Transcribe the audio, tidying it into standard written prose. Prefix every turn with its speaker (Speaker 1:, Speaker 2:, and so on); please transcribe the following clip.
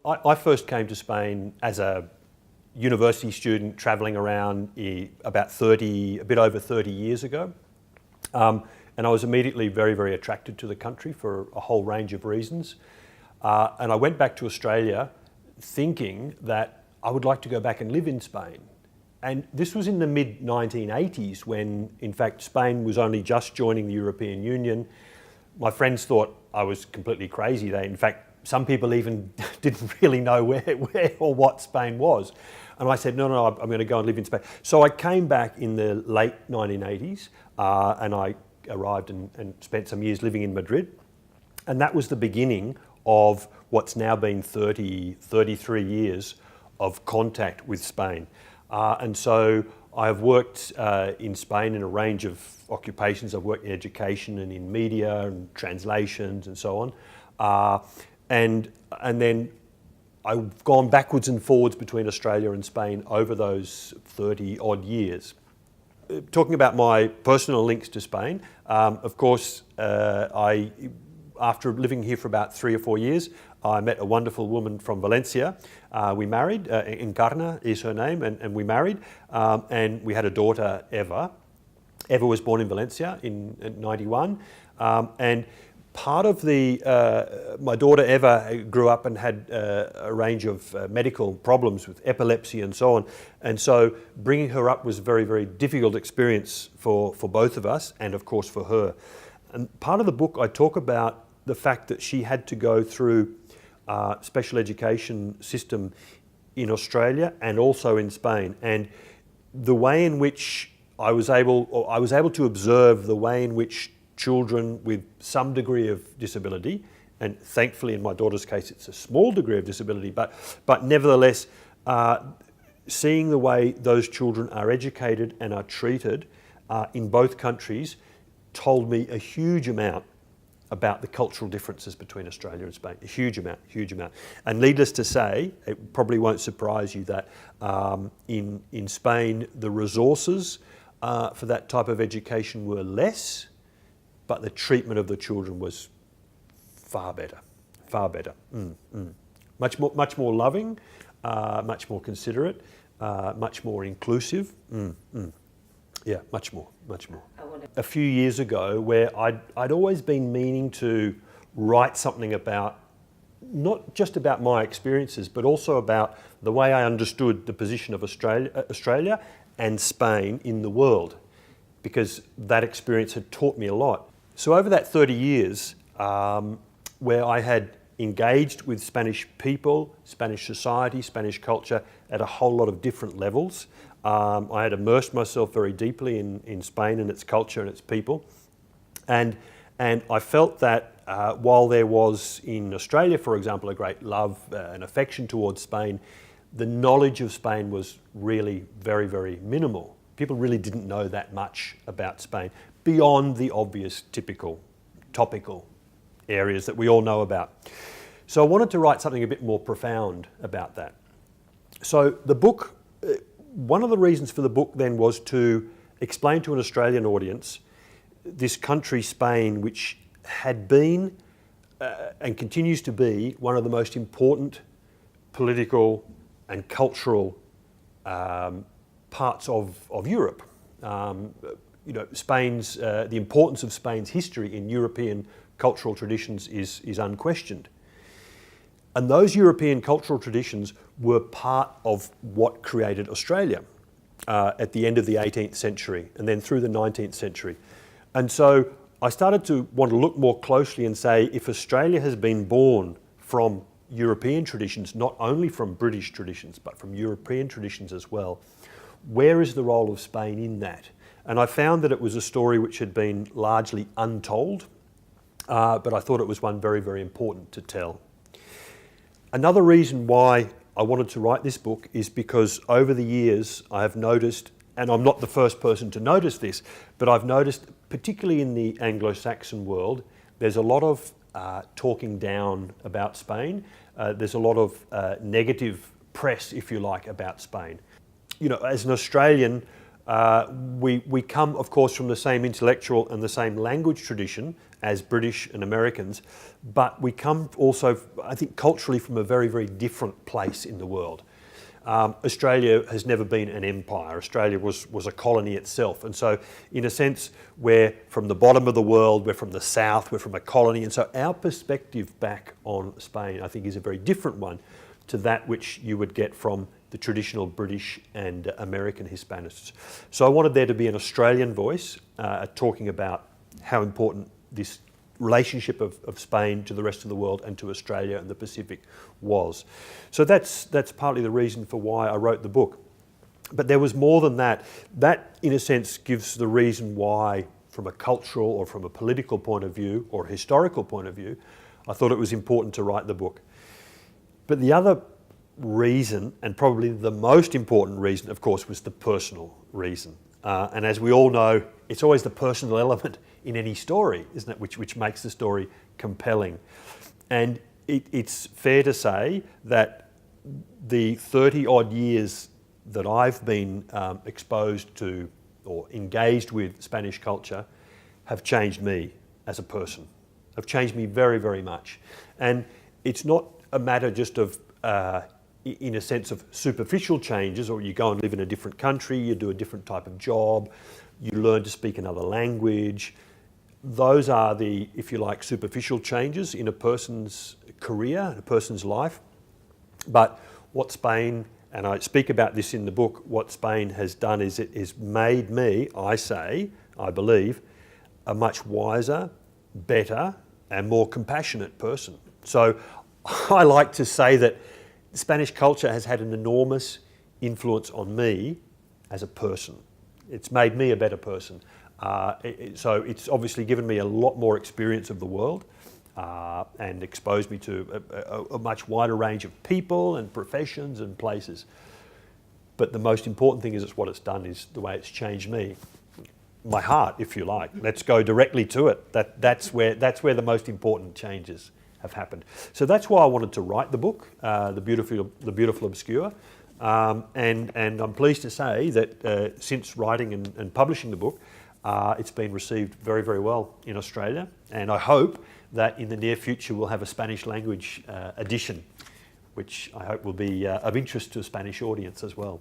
Speaker 1: I first came to Spain as a university student travelling around about a bit over 30 years ago. And I was immediately very, very attracted to the country for a whole range of reasons. And I went back to Australia thinking that I would like to go back and live in Spain. And this was in the mid-1980s when, in fact, Spain was only just joining the European Union. My friends thought I was completely crazy. In fact, some people even didn't really know where or what Spain was. And I said, no, I'm going to go and live in Spain. So I came back in the late 1980s and I arrived and spent some years living in Madrid. And that was the beginning of what's now been 33 years of contact with Spain. And so I have worked in Spain in a range of occupations. I've worked in education and in media and translations and so on. And then I've gone backwards and forwards between Australia and Spain over those 30 odd years. Talking about my personal links to Spain, of course, after living here for about 3 or 4 years, I met a wonderful woman from Valencia. We married, Encarna is her name, and we married, and we had a daughter, Eva. Eva was born in Valencia in 91, and part of my daughter Eva grew up and had a range of medical problems with epilepsy and so on. And so bringing her up was a very, very difficult experience for both of us and of course for her. And part of the book I talk about the fact that she had to go through special education system in Australia and also in Spain. And the way in which I was able to observe the way in which children with some degree of disability, and thankfully in my daughter's case it's a small degree of disability, but nevertheless seeing the way those children are educated and are treated in both countries told me a huge amount about the cultural differences between Australia and Spain. A huge amount. And needless to say, it probably won't surprise you that in Spain the resources for that type of education were less, but the treatment of the children was far better. Much more loving, much more considerate, much more inclusive. Yeah, much more. A few years ago, where I'd always been meaning to write something about, not just about my experiences, but also about the way I understood the position of Australia and Spain in the world, because that experience had taught me a lot. So over that 30 years, where I had engaged with Spanish people, Spanish society, Spanish culture at a whole lot of different levels, I had immersed myself very deeply in Spain and its culture and its people. And I felt that while there was in Australia, for example, a great love and affection towards Spain, the knowledge of Spain was really very, very minimal. People really didn't know that much about Spain, beyond the obvious typical topical areas that we all know about. So I wanted to write something a bit more profound about that. So the book, one of the reasons for the book then was to explain to an Australian audience this country, Spain, which had been and continues to be one of the most important political and cultural parts of Europe. Spain's the importance of Spain's history in European cultural traditions is unquestioned. And those European cultural traditions were part of what created Australia at the end of the 18th century and then through the 19th century. And so I started to want to look more closely and say, if Australia has been born from European traditions, not only from British traditions, but from European traditions as well, where is the role of Spain in that? And I found that it was a story which had been largely untold, but I thought it was one very, very important to tell. Another reason why I wanted to write this book is because over the years I have noticed, and I'm not the first person to notice this, but I've noticed, particularly in the Anglo-Saxon world, there's a lot of talking down about Spain. There's a lot of negative press, if you like, about Spain. As an Australian, We come, of course, from the same intellectual and the same language tradition as British and Americans, but we come also, I think, culturally from a very, very different place in the world. Australia has never been an empire. Australia was a colony itself. And so, in a sense, we're from the bottom of the world, we're from the south, we're from a colony. And so our perspective back on Spain, I think, is a very different one to that which you would get from the traditional British and American Hispanists. So I wanted there to be an Australian voice talking about how important this relationship of Spain to the rest of the world and to Australia and the Pacific was. So that's partly the reason for why I wrote the book. But there was more than that. That, in a sense, gives the reason why, from a cultural or from a political point of view or a historical point of view, I thought it was important to write the book. But the other reason, and probably the most important reason, of course, was the personal reason. And as we all know, it's always the personal element in any story, isn't it, which makes the story compelling. And it's fair to say that the 30-odd years that I've been exposed to or engaged with Spanish culture have changed me as a person, have changed me very, very much. And it's not a matter just of, in a sense, of superficial changes, or you go and live in a different country, you do a different type of job, you learn to speak another language. Those are the, if you like, superficial changes in a person's career, in a person's life. But what Spain, and I speak about this in the book, what Spain has done is it has made me, I believe, a much wiser, better, and more compassionate person. So I like to say that Spanish culture has had an enormous influence on me as a person. It's made me a better person. So it's obviously given me a lot more experience of the world and exposed me to a much wider range of people and professions and places. But the most important thing is what it's done is the way it's changed me. My heart, if you like. Let's go directly to it. That's where the most important changes have happened. So that's why I wanted to write the book, The Beautiful Obscure. And I'm pleased to say that since writing and publishing the book, it's been received very, very well in Australia. And I hope that in the near future we'll have a Spanish language edition, which I hope will be of interest to a Spanish audience as well.